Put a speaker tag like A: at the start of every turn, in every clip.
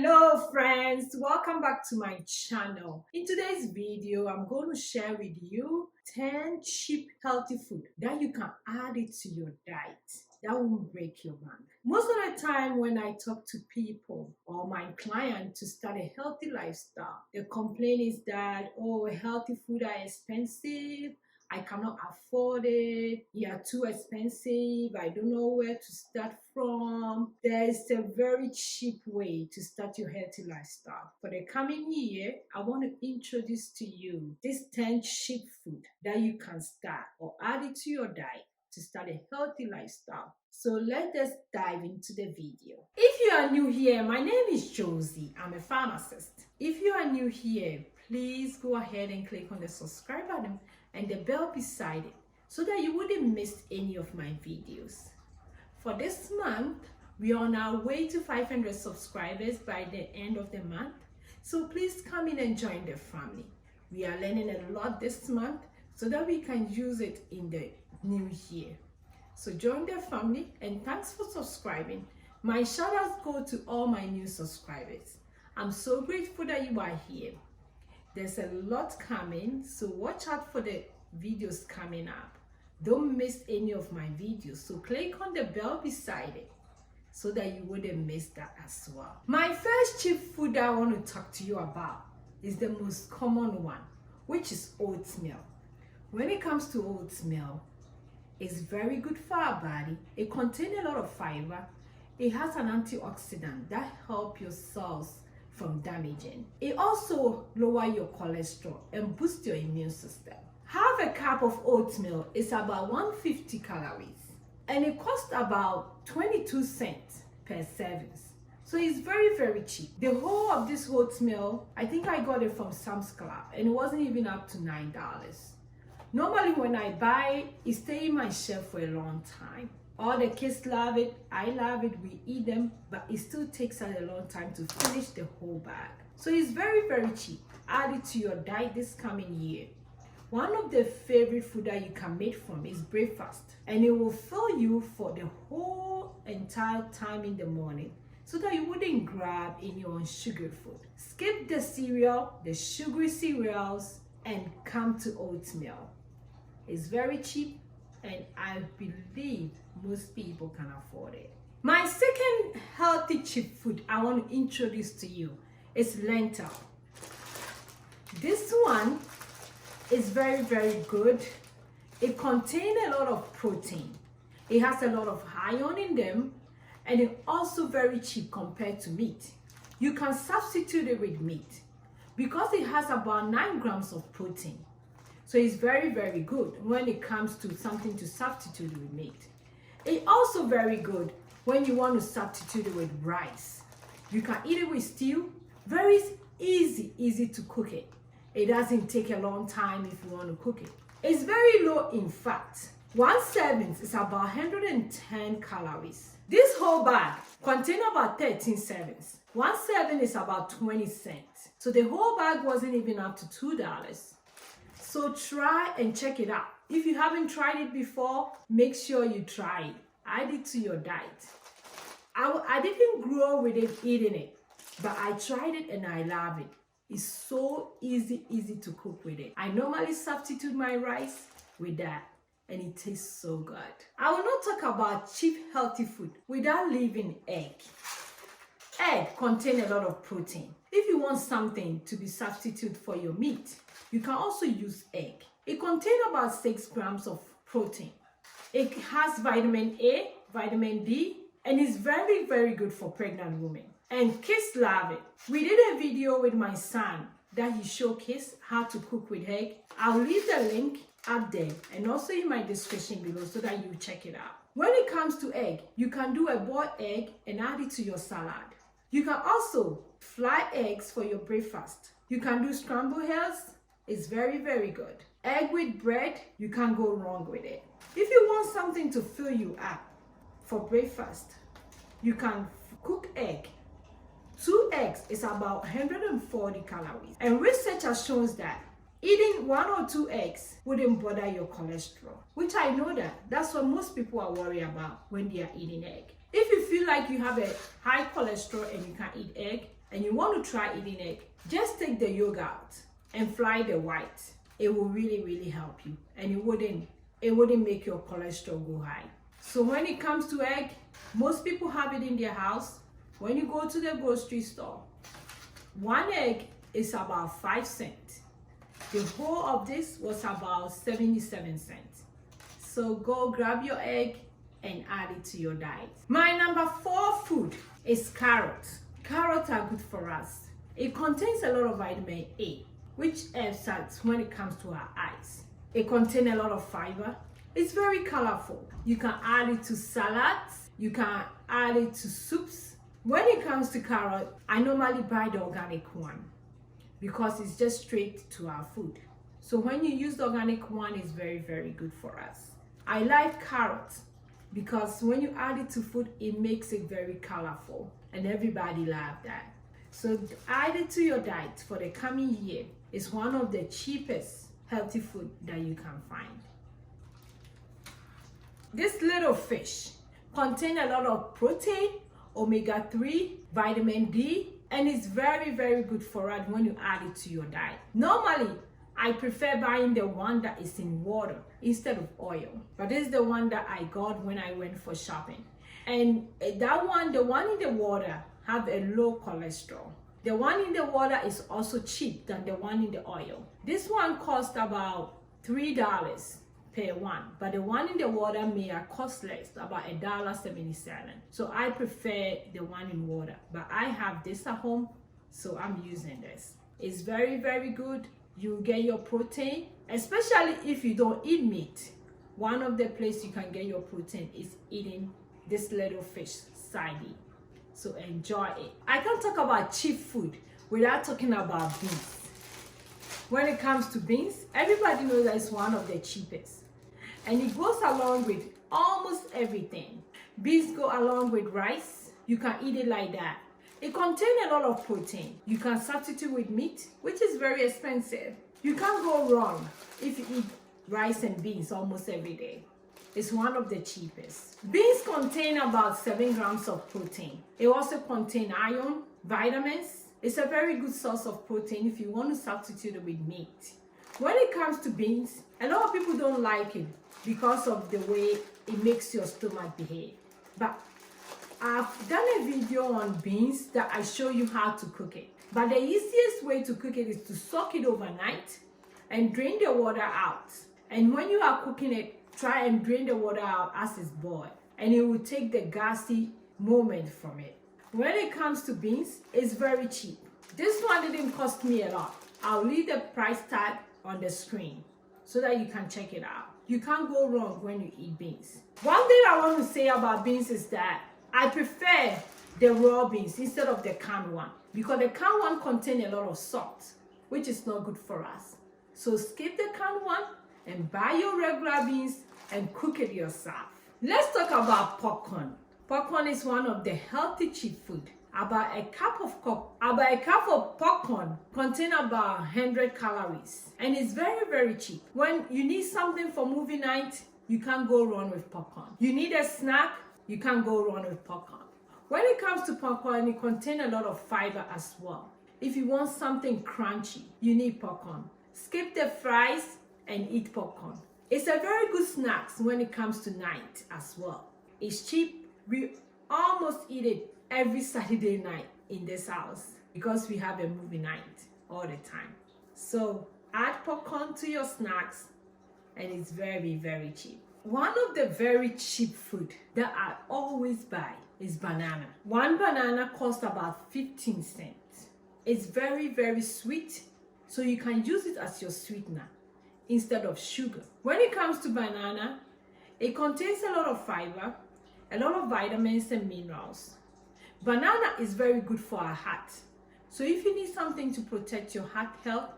A: Hello friends, welcome back to my channel. In today's video, I'm going to share with you 10 cheap healthy food that you can add it to your diet that won't break your bank. Most of the time when I talk to people or my client to start a healthy lifestyle, the complaint is that, oh, healthy food are expensive, I cannot afford it, they are too expensive, I don't know where to start from. There is a very cheap way to start your healthy lifestyle. For the coming year, I want to introduce to you this 10 cheap food that you can start or add it to your diet to start a healthy lifestyle. So let us dive into the video. If you are new here, my name is Josy. I'm a pharmacist. If you are new here, please go ahead and click on the subscribe button and the bell beside it so that you wouldn't miss any of my videos. For this month, we are on our way to 500 subscribers by the end of the month. So please come in and join the family. We are learning a lot this month so that we can use it in the new year. So join the family and thanks for subscribing. My shout outs go to all my new subscribers. I'm so grateful that you are here. There's a lot coming, so watch out for the videos coming up. Don't miss any of my videos, so click on the bell beside it so that you wouldn't miss that as well. My first cheap food that I want to talk to you about is the most common one, which is oatmeal. When it comes to oatmeal, it's very good for our body. It contains a lot of fiber. It has an antioxidant that helps your cells from damaging. It also lowers your cholesterol and boosts your immune system. Half a cup of oatmeal is about 150 calories and it costs about 22 cents per serving. So it's very, very cheap. The whole of this oatmeal, I think I got it from Sam's Club and it wasn't even up to $9. Normally when I buy it stays in my shelf for a long time. All the kids love it, I love it, we eat them, but it still takes us a long time to finish the whole bag. So it's very, very cheap. Add it to your diet this coming year. One of the favorite food that you can make from is breakfast, and it will fill you for the whole entire time in the morning so that you wouldn't grab any unsugary food. Skip the cereal, the sugary cereals, and come to oatmeal. It's very cheap and I believe most people can afford it. My second healthy cheap food I want to introduce to you is lentil. This one is very, very good. It contains a lot of protein. It has a lot of iron in them and it's also very cheap compared to meat. You can substitute it with meat because it has about 9 grams of protein. So it's very, very good when it comes to something to substitute with meat. It's also very good when you want to substitute it with rice. You can eat it with stew. Very easy to cook it. It doesn't take a long time if you want to cook it. It's very low in fat. One serving is about 110 calories. This whole bag contains about 13 servings. One serving is about 20 cents. So the whole bag wasn't even up to $2. So try and check it out. If you haven't tried it before, make sure you try it. Add it to your diet. I didn't grow up with it, eating it, but I tried it and I love it. It's so easy to cook with it. I normally substitute my rice with that and it tastes so good. I will not talk about cheap healthy food without leaving egg. Egg contains a lot of protein. If you want something to be substitute for your meat, you can also use egg. It contains about 6 grams of protein. It has vitamin A, vitamin D, and is very, very good for pregnant women. And kids love it. We did a video with my son that he showcased how to cook with egg. I'll leave the link up there and also in my description below so that you check it out. When it comes to egg, you can do a boiled egg and add it to your salad. You can also fry eggs for your breakfast. You can do scrambled eggs. It's very, very good. Egg with bread, you can't go wrong with it. If you want something to fill you up for breakfast, you can cook egg. 2 eggs is about 140 calories. And research has shown that eating 1 or 2 eggs wouldn't bother your cholesterol, which I know that's what most people are worried about when they are eating egg. If you feel like you have a high cholesterol and you can't eat egg, and you want to try eating egg, just take the yolk out and fry the white. It will really help you, and it wouldn't make your cholesterol go high. So when it comes to egg, most people have it in their house. When you go to the grocery store, one egg is about 5 cents. The whole of this was about 77 cents. So go grab your egg and add it to your diet. My number 4 food is carrots. Carrots are good for us. It contains a lot of vitamin A, which helps us when it comes to our eyes. It contains a lot of fiber. It's very colorful. You can add it to salads. You can add it to soups. When it comes to carrot, I normally buy the organic one because it's just straight to our food. So when you use the organic one, it's very good for us. I like carrots because when you add it to food, it makes it very colorful, and everybody loves that. So add it to your diet for the coming year. It's one of the cheapest healthy food that you can find. This little fish contains a lot of protein, omega-3, vitamin D, and it's very good for us when you add it to your diet. Normally, I prefer buying the one that is in water instead of oil, but this is the one that I got when I went for shopping. And that one, the one in the water, have a low cholesterol. The one in the water is also cheap than the one in the oil. This one cost about $3 per one, but the one in the water may cost less, about $1.77. So I prefer the one in water, but I have this at home, so I'm using this. It's very good. You get your protein, especially if you don't eat meat. One of the places you can get your protein is eating this little fish, sardine. So enjoy it. I can't talk about cheap food without talking about beans. When it comes to beans, everybody knows that it's one of the cheapest, and it goes along with almost everything. Beans go along with rice. You can eat it like that. It contains a lot of protein. You can substitute with meat, which is very expensive. You can't go wrong if you eat rice and beans almost every day. It's one of the cheapest. Beans contain about 7 grams of protein. It also contains iron, vitamins. It's a very good source of protein if you want to substitute it with meat. When it comes to beans, a lot of people don't like it because of the way it makes your stomach behave. But I've done a video on beans that I show you how to cook it. But the easiest way to cook it is to soak it overnight and drain the water out. And when you are cooking it, try and drain the water out as it's boiled, and it will take the gassy moment from it. When it comes to beans, it's very cheap. This one didn't cost me a lot. I'll leave the price tag on the screen so that you can check it out. You can't go wrong when you eat beans. One thing I want to say about beans is that I prefer the raw beans instead of the canned one, because the canned one contains a lot of salt, which is not good for us. So skip the canned one and buy your regular beans and cook it yourself. Let's talk about popcorn. Popcorn is one of the healthy cheap food. About a cup of popcorn contains about 100 calories, and it's very cheap. When you need something for movie night, you can't go wrong with popcorn. You need a snack, you can't go wrong with popcorn. When it comes to popcorn, it contains a lot of fiber as well. If you want something crunchy, you need popcorn. Skip the fries and eat popcorn. It's a very good snack when it comes to night as well. It's cheap. We almost eat it every Saturday night in this house because we have a movie night all the time. So add popcorn to your snacks, and it's very cheap. One of the very cheap food that I always buy is banana. One banana costs about 15 cents. It's very sweet, so you can use it as your sweetener instead of sugar. When it comes to banana, it contains a lot of fiber, a lot of vitamins and minerals. Banana is very good for our heart. So if you need something to protect your heart health,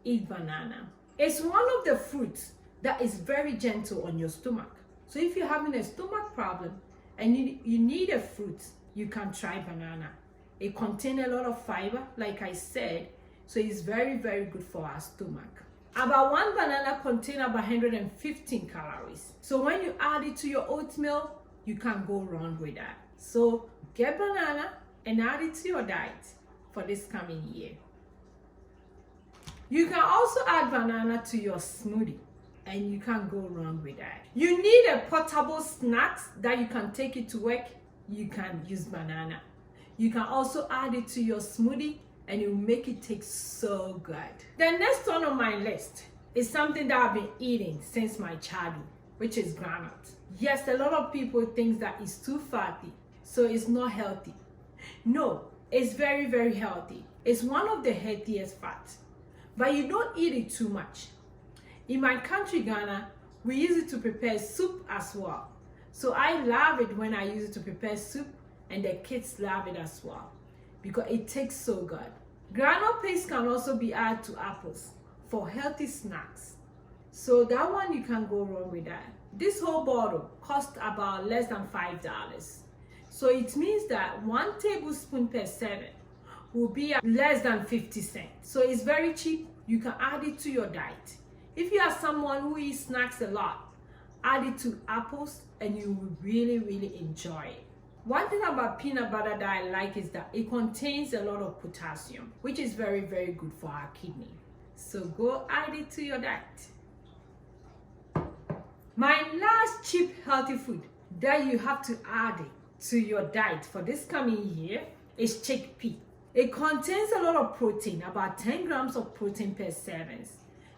A: eat banana. It's one of the fruits that is very gentle on your stomach. So if you're having a stomach problem and you need a fruit, you can try banana. It contains a lot of fiber, like I said, so it's very good for our stomach. About one banana contains about 115 calories. So when you add it to your oatmeal, you can't go wrong with that. So get banana and add it to your diet for this coming year. You can also add banana to your smoothie, and you can't go wrong with that. You need a portable snacks that you can take it to work. You can use banana. You can also add it to your smoothie, and it will make it taste so good. The next one on my list is something that I've been eating since my childhood, which is granola. Yes, a lot of people think that it's too fatty, so it's not healthy. No, it's very, very healthy. It's one of the healthiest fats, but you don't eat it too much. In my country, Ghana, we use it to prepare soup as well. So I love it when I use it to prepare soup, and the kids love it as well because it tastes so good. Granola paste can also be added to apples for healthy snacks. So that one you can't go wrong with that. This whole bottle costs about less than $5. So it means that 1 tablespoon per serving will be less than 50 cents. So it's very cheap. You can add it to your diet. If you are someone who eats snacks a lot, add it to apples and you will really, really enjoy it. One thing about peanut butter that I like is that it contains a lot of potassium, which is very, very good for our kidney. So go add it to your diet. My last cheap healthy food that you have to add it to your diet for this coming year is chickpea. It contains a lot of protein, about 10 grams of protein per serving.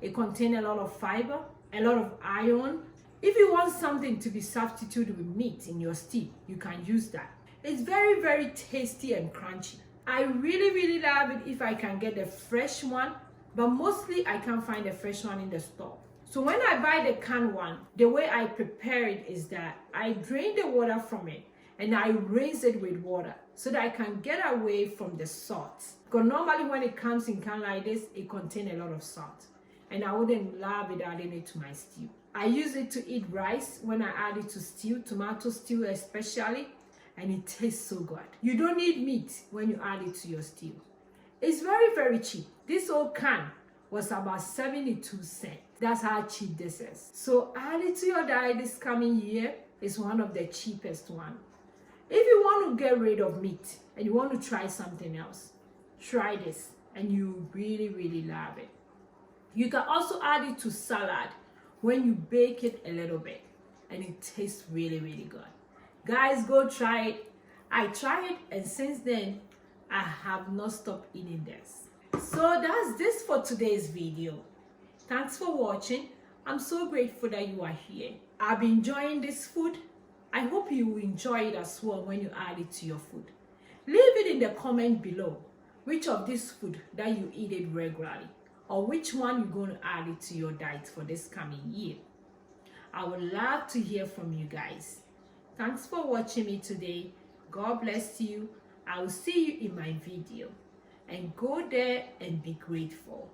A: It contains a lot of fiber, a lot of iron. If you want something to be substituted with meat in your stew, you can use that. It's very, very tasty and crunchy. I really, really love it if I can get the fresh one, but mostly I can't find the fresh one in the store. So when I buy the canned one, the way I prepare it is that I drain the water from it and I rinse it with water so that I can get away from the salt. Because normally when it comes in can like this, it contains a lot of salt. And I wouldn't love it adding it to my stew. I use it to eat rice when I add it to stew, tomato stew especially, and it tastes so good. You don't need meat when you add it to your stew. It's very, very cheap. This old can was about 72 cents. That's how cheap this is. So add it to your diet this coming year. It's one of the cheapest one. If you want to get rid of meat and you want to try something else, try this and you really, really love it. You can also add it to salad when you bake it a little bit and it tastes really, really good. Guys, go try it. I tried it and since then I have not stopped eating this. So that's this for today's video. Thanks for watching. I'm so grateful that you are here. I've been enjoying this food. I hope you will enjoy it as well when you add it to your food. Leave it in the comment below which of this food that you eat it regularly, or which one you're going to add it to your diet for this coming year. I would love to hear from you guys. Thanks for watching me today. God bless you. I will see you in my video. And go there and be grateful.